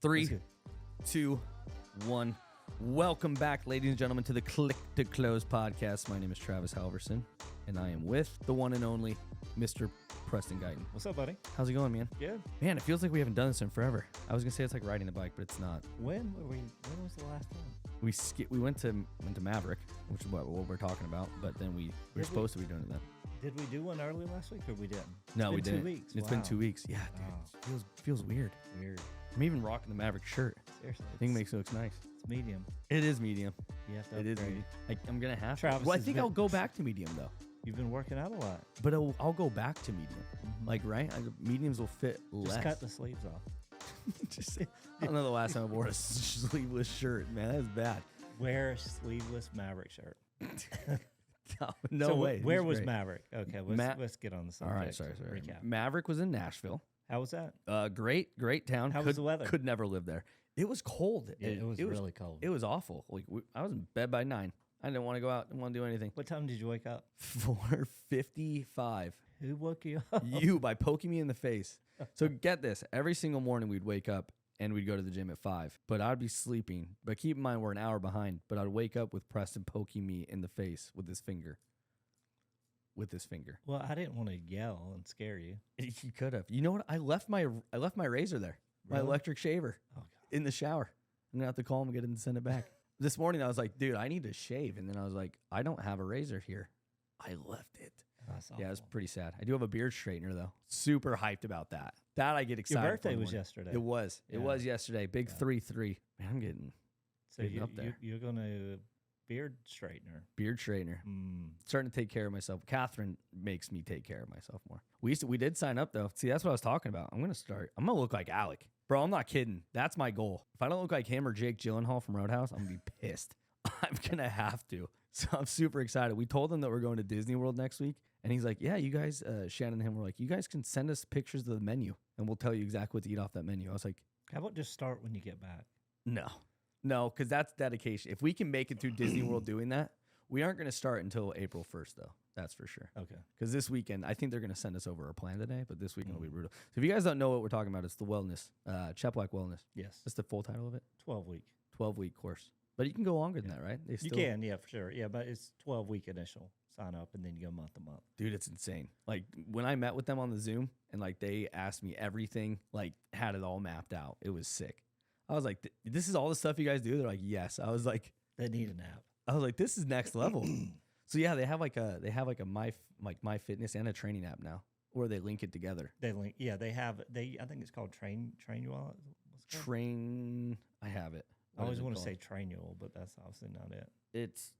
3, 2, 1. Welcome back, ladies and gentlemen, to the Click to Close podcast. My name is Travis Halverson, and I am with the one and only Mr. Preston Guyton. What's up, buddy? How's it going, man? Good. Man, it feels like we haven't done this in forever. I was gonna say it's like riding a bike, but it's not. When was the last time? We went to Maverick, which is what we're talking about, but then we were supposed to be doing it then. Did we do one early last week, or we didn't? No, we didn't. 2 weeks. It's been 2 weeks. Yeah, dude. It feels weird. Weird. I'm even rocking the Maverick shirt. Seriously. I think it makes it look nice. It's medium. It is medium. You have to It is upgrade. medium. I'm gonna have Travis to. Well, I has think been- I'll go back to medium though. You've been working out a lot. But I'll go back to medium. Like, right? Mediums will fit less. Just cut the sleeves off. I don't know the last time I wore a sleeveless shirt, man. That's bad. Wear a sleeveless Maverick shirt. No So way. Where He's was great. Maverick? Okay, let's get on the subject. All right, sorry. Recap. Maverick was in Nashville. How was that? Great town. How was the weather? Could never live there. It was cold. Yeah, it was really cold. It was awful. Like I was in bed by 9. I didn't want to go out. Didn't want to do anything. What time did you wake up? 4:55. Who woke you up? You by poking me in the face. So get this. Every single morning we'd wake up and we'd go to the gym at 5. But I'd be sleeping. But keep in mind we're an hour behind. But I'd wake up with Preston poking me in the face with his finger. Well, I didn't want to yell and scare you. You could have. You know what? I left my razor there. My Really? electric shaver. Oh, God. In the shower. I'm gonna have to call him and get him to send it back. This morning I was like, dude, I need to shave. And then I was like, I don't have a razor here. I left it. That's Yeah, it's awful. pretty sad. I do have a beard straightener though. Super hyped about that. That I get excited. Your birthday for was morning. yesterday. It was. It Yeah. was yesterday. Big 3-3. Man, I'm getting So up there. you're going to beard straightener. beard straightener. Starting to take care of myself. Catherine makes me take care of myself more. We did sign up though. See, that's what I was talking about. I'm gonna look like Alec. Bro, I'm not kidding. That's my goal. If I don't look like him or Jake Gyllenhaal from Roadhouse, I'm gonna be pissed. I'm gonna have to. So I'm super excited. We told him that we're going to Disney World next week, and he's like, "Yeah, you guys." Shannon and him were like, "You guys can send us pictures of the menu, and we'll tell you exactly what to eat off that menu." I was like, How about just start when you get back? No, because that's dedication. If we can make it through Disney World doing that, we aren't gonna start until April 1st, though. That's for sure. Okay. Because this weekend, I think they're going to send us over our plan today, but this weekend will be brutal. So if you guys don't know what we're talking about, it's the wellness, Cheplack Wellness. Yes. That's the full title of it. 12-week. 12-week course. But you can go longer than that, right? They You can, yeah, for sure. Yeah, but it's 12-week initial sign up, and then you go month to month. Dude, it's insane. Like when I met with them on the Zoom and like they asked me everything, like had it all mapped out. It was sick. I was like, this is all the stuff you guys do? They're like, yes. I was like, They need an app. this is next level. So yeah, they have like a my fitness and a training app now where they link it together. They link. Yeah, they have. I think it's called Train You All. What's it called? I have it. I always want to say Trainual, but that's obviously not it. It's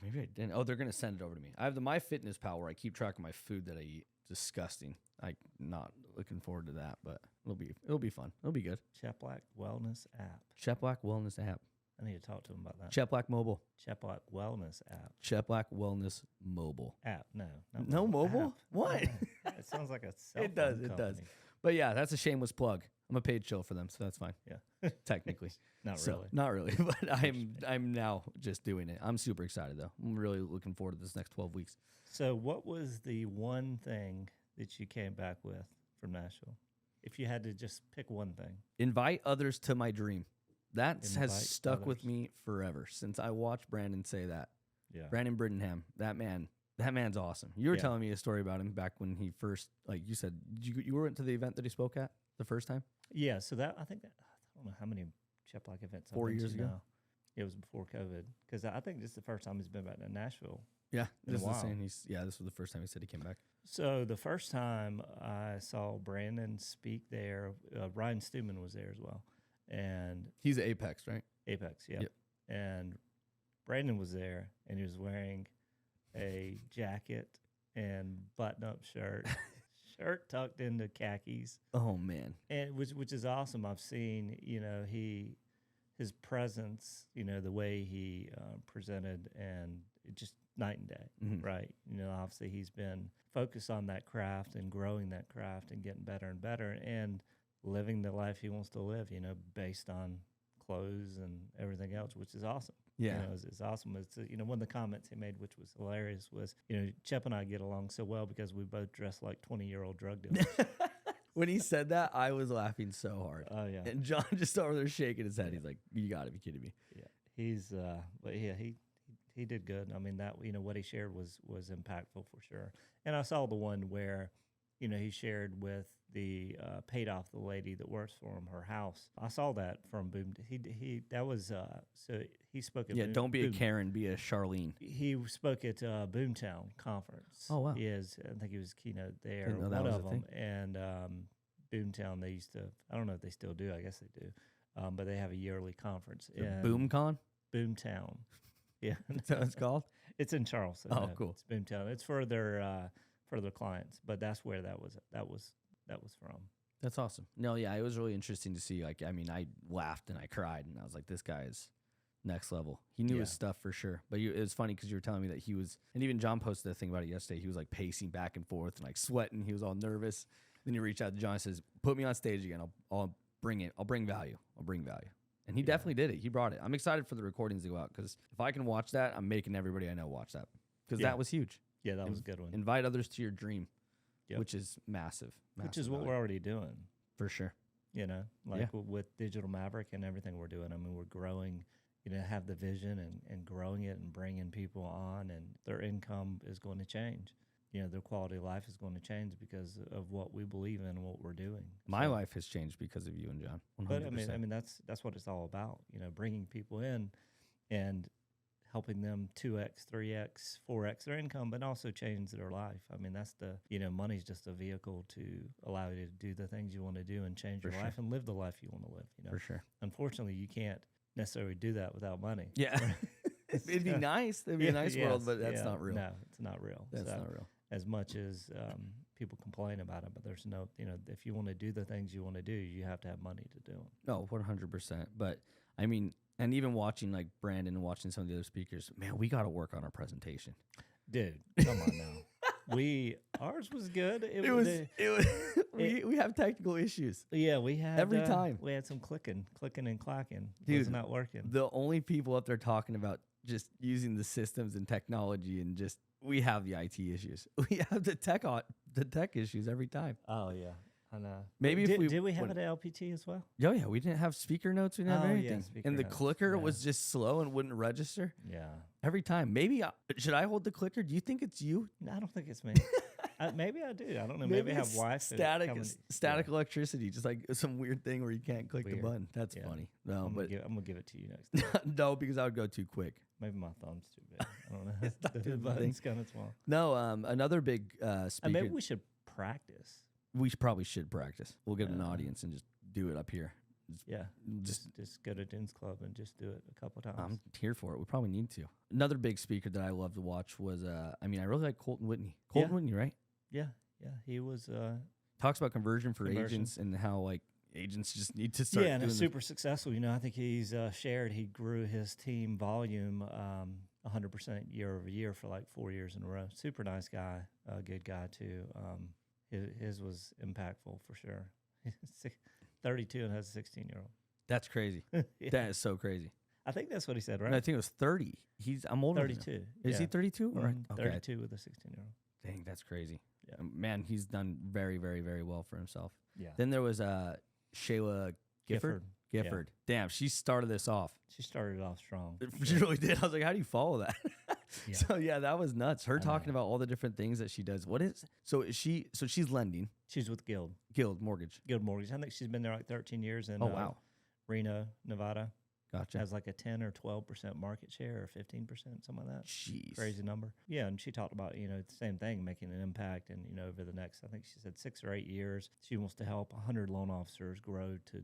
maybe I didn't. Oh, they're gonna send it over to me. I have the MyFitnessPal where I keep track of my food that I eat. Disgusting. I'm not looking forward to that, but it'll be fun. It'll be good. Cheplack Wellness app. Cheplack Wellness app. I need to talk to them about that. Cheplack Mobile. Cheplack Wellness app. Cheplack Wellness Mobile. App. No. not No mobile? App. What? It sounds like a cell It does. phone It does. company. But yeah, that's a shameless plug. I'm a paid chill for them, so that's fine. Yeah. Technically. Not So, really. Not really, but I'm now just doing it. I'm super excited though. I'm really looking forward to this next 12 weeks. So, what was the one thing that you came back with from Nashville? If you had to just pick one thing. Invite others to my dream. That has Invite stuck with others. me forever since I watched Brandon say that. Yeah. Brandon Brittenham, that man's awesome. You were Yeah. telling me a story about him back when he first, like you said, you went to the event that he spoke at the first time? Yeah. So I don't know how many Cheplack events. I've 4 been to years ago? now. It was before COVID, because I think this is the first time he's been back to Nashville. Yeah, In a this is while. saying this was the first time he said he came back. So the first time I saw Brandon speak there, Ryan Stewman was there as well, and He's at Apex, right? Apex, yeah. Yep. And Brandon was there, and he was wearing a jacket and button-up shirt, shirt tucked into khakis, Oh man, and which is awesome. I've seen, his presence, the way he presented, and it just night and day, Mhm. right? Obviously he's been focused on that craft and growing that craft and getting better and better and living the life he wants to live, based on clothes and everything else, which is awesome. Yeah. It's awesome. It's one of the comments he made, which was hilarious, was Chep and I get along so well because we both dress like 20-year-old drug dealers. When he said that, I was laughing so hard. Oh yeah, And John just over there shaking his head. He's like, "You got to be kidding me." yeah. He's but yeah, he did good. I mean, that what he shared was impactful for sure. And I saw the one where he shared with the paid off the lady that works for him her house. I saw that from Boom. He that was so he spoke at Don't be Boom. a Karen, be a Charlene. He spoke at Boomtown conference. Oh, wow. I think he was keynote there. Didn't know that one was of a them. thing. And Boomtown, they used to. I don't know if they still do. I guess they do. But they have a yearly conference. And BoomCon? Boomtown. Yeah, That's what it's called? it's in Charleston. Oh, cool. It's Boomtown. It's for their clients, but that's where that was from. That's awesome. No, yeah, it was really interesting to see. Like, I mean, I laughed and I cried, and I was like, this guy is next level. He knew his stuff for sure. But it was funny because you were telling me that he was, and even John posted a thing about it yesterday. He was like pacing back and forth and like sweating. He was all nervous. Then he reached out to John and says, put me on stage again. I'll bring it. I'll bring value. I'll bring value. And he definitely did it. He brought it. I'm excited for the recordings to go out because if I can watch that, I'm making everybody I know watch that because that was huge. Yeah, that was a good one. Invite others to your dream, which is massive. Which is what we're already doing. For sure. With Digital Maverick and everything we're doing. I mean, we're growing, have the vision and growing it and bringing people on, and their income is going to change. Their quality of life is going to change because of what we believe in and what we're doing. My life has changed because of you and John. 100%. But I mean, that's what it's all about. Bringing people in and helping them 2x, 3x, 4x their income, but also change their life. I mean, that's money's just a vehicle to allow you to do the things you want to do and change your life and live the life you want to live. For sure. Unfortunately, you can't necessarily do that without money. Yeah. It'd be nice. It'd be a nice world, but that's not real. No, it's not real. That's not real. As much as people complain about it, but there's no, if you want to do the things you want to do, you have to have money to do them. No, 100%. But I mean, and even watching like Brandon and watching some of the other speakers, man, we got to work on our presentation. Dude, come on now. Ours was good. We have technical issues. Yeah, we had every time. We had some clicking and clacking. Dude, it was not working. The only people up there talking about just using the systems and technology and just we have the IT issues. We have the tech issues every time. Oh yeah. I know. Maybe did we have it at LPT as well? Oh yeah, we didn't have speaker notes. We didn't have anything, and the clicker was just slow and wouldn't register. Yeah, every time. Maybe should I hold the clicker? Do you think it's you? No, I don't think it's me. Maybe I do. I don't know. Maybe I have Wi-Fi. Static electricity, just like some weird thing where you can't click the button. That's funny. No, I'm gonna give it to you next time. No, because I would go too quick. Maybe my thumb's too big. I don't know. The button's kind of small. No, another big speaker. Maybe we should practice. We probably should practice. We'll get an audience and just do it up here. Just go to Dunes Club and just do it a couple times. I'm here for it. We probably need to. Another big speaker that I love to watch was, I really like Colton Whitney. Colton Whitney, right? Yeah. He was talks about conversion for agents and how like agents just need to start. Yeah, and it's super successful. I think he's shared. He grew his team volume 100% year over year for like 4 years in a row. Super nice guy, good guy too. His was impactful for sure. 32 and has a 16-year-old. That's crazy. That is so crazy. I think that's what he said, right? No, I think it was 30. I'm older. 32. Is he 32? Mm-hmm. Right. 32 with a 16-year-old. Dang, that's crazy. Yeah. Man, he's done very, very, very well for himself. Yeah. Then there was Sheila Gifford. Yeah. Damn, she started this off. She started off strong. She really did. I was like, how do you follow that? Yeah. So yeah, that was nuts. Her talking about all the different things that she does. She's lending. She's with Guild Mortgage. Guild Mortgage. I think she's been there like 13 years in Reno, Nevada. Gotcha. Has like a 10 or 12% market share or 15%, something like that. Jeez. Crazy number. Yeah, and she talked about, the same thing, making an impact. And, over the next, I think she said 6 or 8 years, she wants to help 100 loan officers grow to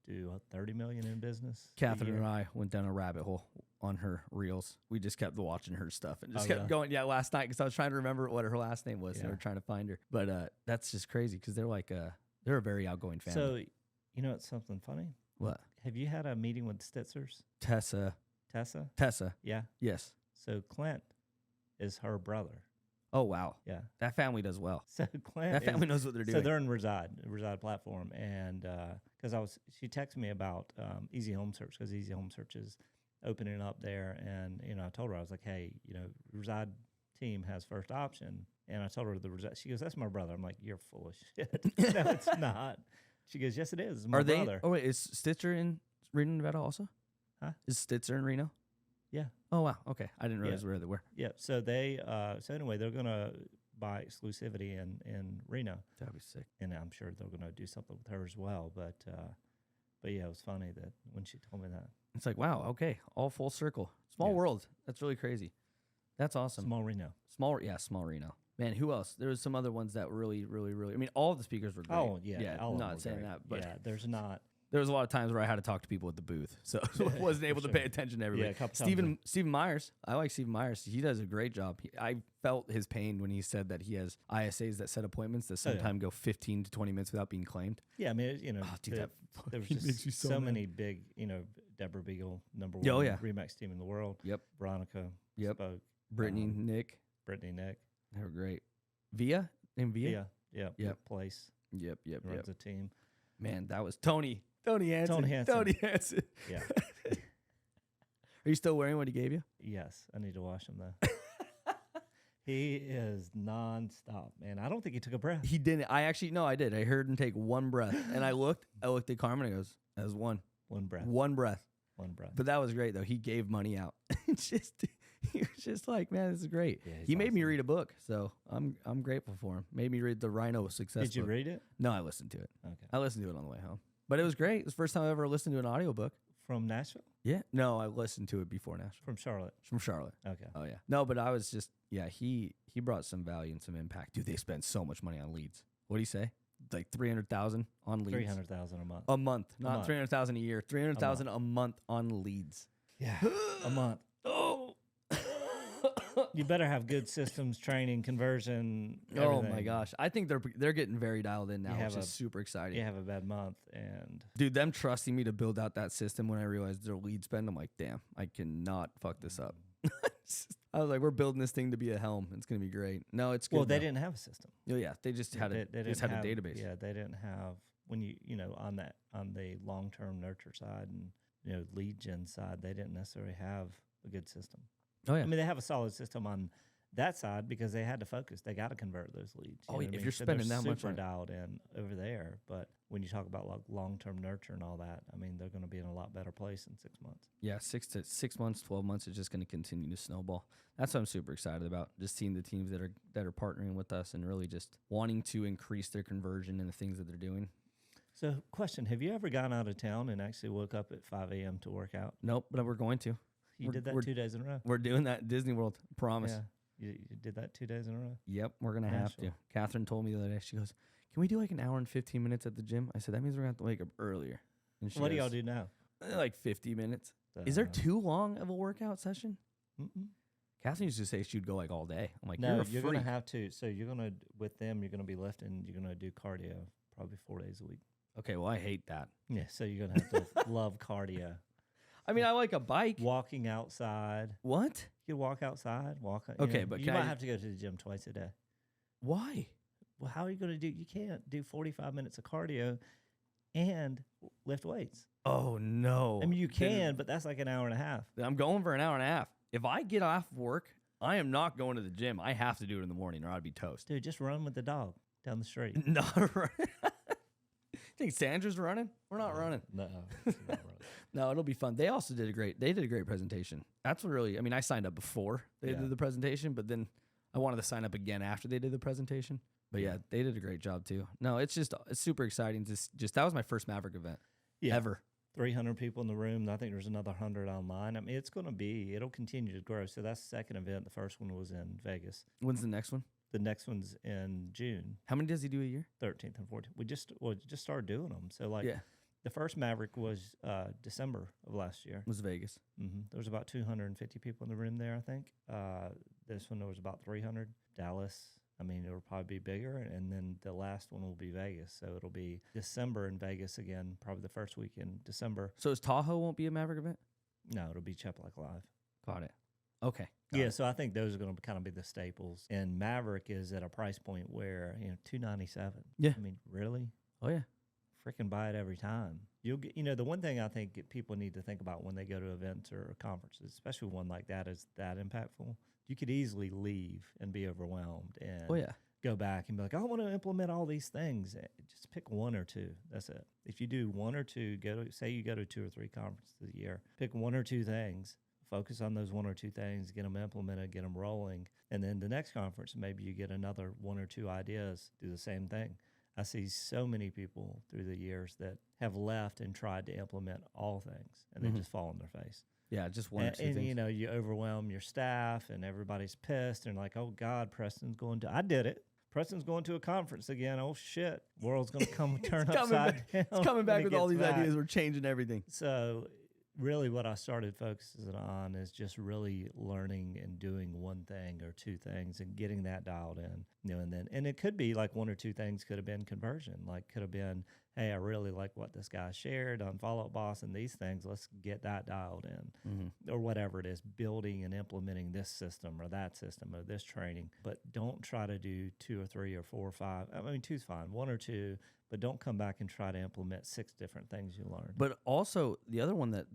do $30 million in business. Catherine and I went down a rabbit hole on her reels. We just kept watching her stuff and just kept going. Yeah, last night because I was trying to remember what her last name was. And we were trying to find her. But that's just crazy because they're like they're a very outgoing family. So, it's something funny? What? Have you had a meeting with Stitzers? Tessa. Yeah. Yes. So Clint is her brother. Oh, wow. Yeah. That family does well. So Clint that family knows what they're doing. So they're in Reside platform. And because she texted me about Easy Home Search because Easy Home Search is opening up there. And, I told her, I was like, hey, Reside team has first option. And I told her the result. She goes, "That's my brother." I'm like, "You're full of shit." No, it's not. She goes, "Yes, it is. It's my brother." Oh wait, is Stitzer in Reno, Nevada also? Huh? Is Stitzer in Reno? Yeah. Oh wow. Okay, I didn't realize where they were. Yeah. So they. So anyway, they're gonna buy exclusivity in Reno, That'd be sick. and I'm sure they're gonna do something with her as well. But yeah, it was funny that when she told me that. It's like, wow, okay, all full circle. Small world. That's really crazy. That's awesome. Small Reno. Small Reno. Man, who else? There was some other ones that really, really, really. I mean, all of the speakers were great. Oh yeah. I'm not saying that, but there's not. there was a lot of times where I had to talk to people at the booth, so I wasn't able to pay attention to everybody. Yeah, a couple times. Stephen Myers. I like Stephen Myers. He does a great job. I felt his pain when he said that he has ISAs that set appointments that sometimes go 15 to 20 minutes without being claimed. Yeah, I mean, Dude, there was makes me just so so mad. many big, Deborah Beagle, number Oh, one yeah. Remax team in the world. Yep. Veronica spoke. Brittany, Nick. Brittany, Nick. They were great. Via? Name Via? Yeah. Yep. Place. Yep. Runs the team. Man, that was Tony Hansen. Tony Hansen. Yeah. Are you still wearing what he gave you? Yes. I need to wash him, though. He is nonstop, man. I don't think he took a breath. He didn't. I did. I heard him take one breath. And I looked at Carmen and I goes, that was one. One breath. One breath. One breath. But that was great, though. He gave money out. He was just like, man, this is great. Yeah, he made me awesome. read a book, so I'm grateful for him. Made me read the Rhino Success Did you book. read it? No, I listened to it. Okay. I listened to it on the way home. But it was great. It was the first time I ever listened to an audiobook. From Nashville? Yeah. No, I listened to it before Nashville. From Charlotte? From Charlotte. Okay. Oh, yeah. No, but I was just, he brought some value and some impact. Dude, they spend so much money on leads. What do you say? Like 300,000 on leads? 300,000 a month. A month. Not month. 300,000 a year. 300,000 a month on leads. Yeah. A month. Oh. You better have good systems, training, conversion. Oh everything. my gosh. I think they're getting very dialed in now, You which have is super exciting. You have a bad month, and Dude, them trusting me to build out that system when I realized their lead spend, I'm like, damn, I cannot fuck this up. I was like, we're building this thing to be a helm. It's gonna be great. No, it's good. well, they though. didn't have a system. Oh yeah, they just had a They had didn't a have- database. Yeah, they didn't have when on the long term nurture side and lead gen side, they didn't necessarily have a good system. Oh yeah. I mean, they have a solid system on that side because they had to focus. They got to convert those leads. Oh, know yeah, what I if mean? you're So they're spending that much super on it. dialed in over there. But when you talk about like long term nurture and all that, I mean, they're going to be in a lot better place in 6 months. Yeah, 6 months, 12 months is just going to continue to snowball. That's what I'm super excited about. Just seeing the teams that are partnering with us and really just wanting to increase their conversion and the things that they're doing. So, question: have you ever gone out of town and actually woke up at 5 a.m. to work out? Nope, but we're going to. You We're- did that we're- 2 days in a row. We're doing that at Disney World. Promise. Yeah, you did that 2 days in a row. Yep, we're gonna have to. Nashville. Catherine told me the other day. She goes, "Can we do like an hour and 15 minutes at the gym?" I said, "That means we're gonna have to wake up earlier." And she What do y'all goes, do now? Like 50 minutes. Is there too long of a workout session? Mm-mm. Catherine used to say she'd go like all day. I'm like, No, you're going to freak. have to. So you're going to, with them, you're going to be lifting. You're going to do cardio probably 4 days a week. Okay, well, I hate that. Yeah, so you're going to have to love cardio. I mean, I like a bike. Walking outside. What? You walk outside. Okay, but you can might I- have to go to the gym twice a day. Why? Well, how are you going to do? You can't do 45 minutes of cardio and lift weights. Oh no. I mean, you can, but that's like an hour and a half. I'm going for an hour and a half. If I get off work, I am not going to the gym. I have to do it in the morning or I'd be toast. Dude, just run with the dog down the street. Not right. Think Sandra's running? We're not running. No, it's not right. No, it'll be fun. They also did a great presentation. That's what really, I mean, I signed up before they Yeah. did the presentation, but then I wanted to sign up again after they did the presentation. But yeah, they did a great job too. No, it's super exciting to just, that was my first Maverick event ever. 300 people in the room. I think there's another 100 online. I mean, it'll continue to grow. So that's the second event. The first one was in Vegas. When's the next one? The next one's in June, How many does he do a year? 13th and 14th. We just started doing them. So like Yeah, the first Maverick was December of last year. it was Vegas. There was about 250 people in the room there, I think. This one there was about 300. Dallas, I mean, it'll probably be bigger. And then the last one will be Vegas. So it'll be December in Vegas again, probably the first week in December. So is Tahoe won't be a Maverick event? No, it'll be Cheplack Live. Got it. Okay. Got Yeah, it. so I think those are going to kind of be the staples. And Maverick is at a price point where, $297. Yeah. I mean, really? Oh yeah. Freaking buy it every time. You'll get, the one thing I think people need to think about when they go to events or conferences, especially one like that, is that impactful. You could easily leave and be overwhelmed and go back and be like, I want to implement all these things. Just pick one or two. That's it. If you do one or two, say you go to 2 or 3 conferences a year, pick 1 or 2 things, focus on those 1 or 2 things, get them implemented, get them rolling. And then the next conference, maybe you get another 1 or 2 ideas, do the same thing. I see so many people through the years that have left and tried to implement all things, and they just fall on their face. Yeah, just one or two things. And, you overwhelm your staff, and everybody's pissed, and like, oh, God, I did it. Preston's going to a conference again. Oh, shit. World's going to turn upside down. It's coming back with all these ideas. We're changing everything. So really what I started focusing on is just really learning and doing one thing or 2 things and getting that dialed in, and it could be like 1 or 2 things could have been conversion, like could have been, hey, I really like what this guy shared on Follow Up Boss and these things. Let's get that dialed in, or whatever it is, building and implementing this system or that system or this training. But don't try to do 2 or 3 or 4 or 5. I mean, 2's fine, 1 or 2. But don't come back and try to implement 6 different things you learned. But also the other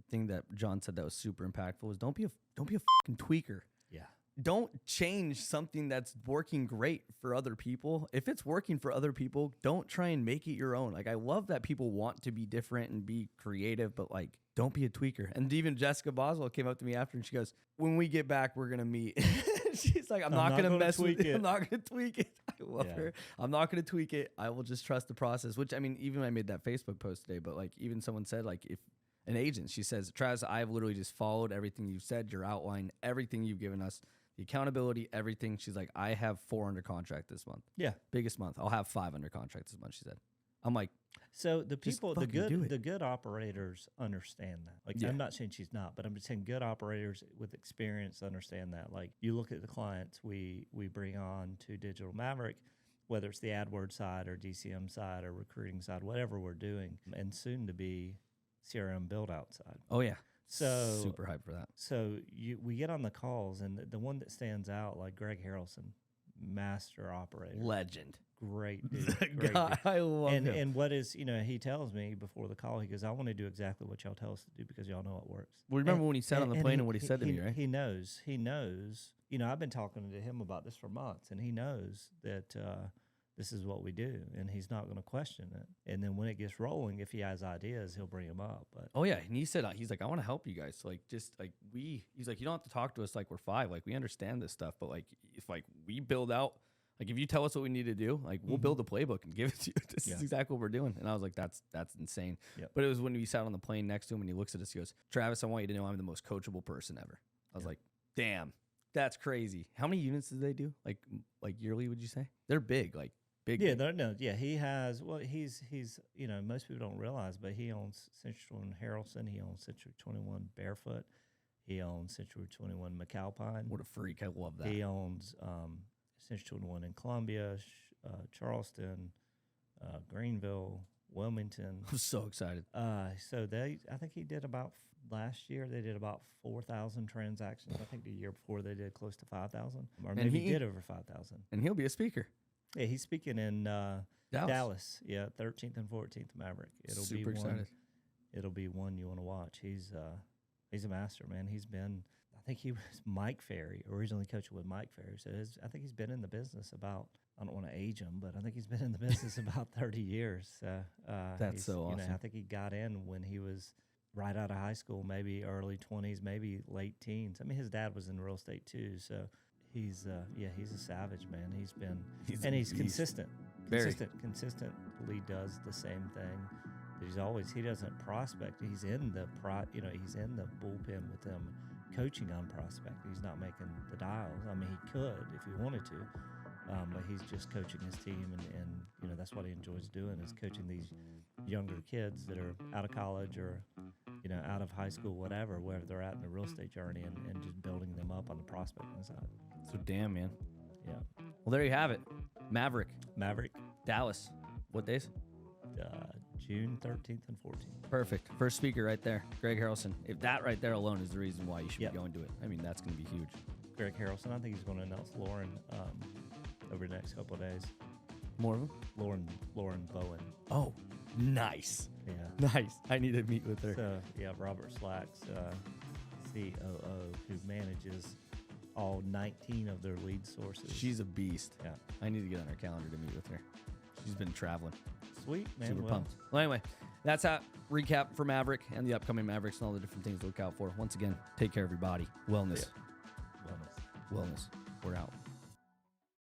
thing that John said that was super impactful was don't be a fucking tweaker. Yeah. Don't change something that's working great for other people. If it's working for other people, don't try and make it your own. Like, I love that people want to be different and be creative, but like, don't be a tweaker. And even Jessica Boswell came up to me after and she goes, when we get back, we're going to meet. She's like, I'm not going to mess with it. I'm not going to tweak it. I love her. I'm not going to tweak it. I will just trust the process, which, I mean, even when I made that Facebook post today, but like, even someone said, like, if an agent, she says, Travis, I've literally just followed everything you've said, your outline, everything you've given us, the accountability, everything. She's like, I have 4 under contract this month. Yeah. Biggest month. I'll have 5 under contract this month, she said. I'm like, so the people, the good operators understand that. Like, I'm not saying she's not, but I'm just saying good operators with experience understand that. Like, you look at the clients we bring on to Digital Maverick, whether it's the AdWords side or DCM side or recruiting side, whatever we're doing, and soon to be CRM build out side. Oh yeah. So super hyped for that. So we get on the calls, and the one that stands out, like Greg Harrelson, master operator, legend. Great dude. Great God, dude. I love him. And what is, he tells me before the call, he goes, I want to do exactly what y'all tell us to do because y'all know it works. Well, remember when he sat on the plane and what he said to me, right? He knows. I've been talking to him about this for months, and he knows that this is what we do, and he's not going to question it. And then when it gets rolling, if he has ideas, he'll bring them up. But oh yeah, and he said he's like, I want to help you guys. So like, just like he's like, you don't have to talk to us like we're 5. Like, we understand this stuff, but like, if like we build out. Like, if you tell us what we need to do, like, we'll build a playbook and give it to you. This is exactly what we're doing. And I was like, that's insane. Yep. But it was when we sat on the plane next to him and he looks at us, he goes, Travis, I want you to know I'm the most coachable person ever. I was like, damn, that's crazy. How many units did they do? Like yearly, would you say? They're big, like big. Yeah, big. He has, he's most people don't realize, but he owns Central and Harrelson. He owns Century 21 Barefoot. He owns Century 21 McAlpine. What a freak. I love that. He owns Century 21 in Columbia, Charleston, Greenville, Wilmington. I'm so excited. So I think he did about, last year they did about 4,000 transactions. I think the year before they did close to 5,000, or maybe he did over 5,000. And he'll be a speaker. Yeah, he's speaking in Dallas. Yeah, 13th and 14th Maverick. It'll Super excited. It'll be one you want to watch. He's a master, man. I think he was Mike Ferry, originally coaching with Mike Ferry. So I think he's been in the business about, I don't want to age him, but I think he's been in the business about 30 years. That's so awesome. I think he got in when he was right out of high school, maybe early 20s, maybe late teens. I mean, his dad was in real estate too. So he's a savage, man. He's consistent. Consistently does the same thing. He doesn't prospect. He's in the bullpen with them, coaching on prospect. He's not making the dials. I mean, he could if he wanted to, but he's just coaching his team, and that's what he enjoys doing, is coaching these younger kids that are out of college or out of high school, wherever they're at in the real estate journey, and just building them up on the prospecting side. So damn, man. Yeah. Well, there you have it. Maverick, Dallas. What days? June 13th and 14th. Perfect. First speaker right there, Greg Harrelson. If that right there alone is the reason why you should be going to it, I mean, that's going to be huge. Greg Harrelson. I think he's going to announce Lauren over the next couple of days. More of them? Lauren Bowen. Oh, nice. Yeah. Nice. I need to meet with her. So, yeah, Robert Slack's COO, who manages all 19 of their lead sources. She's a beast. Yeah. I need to get on her calendar to meet with her. She's been traveling. Sweet, man. Super pumped. Well, anyway, that's a recap for Maverick and the upcoming Mavericks and all the different things to look out for. Once again, take care of your body. Wellness. Wellness. We're out.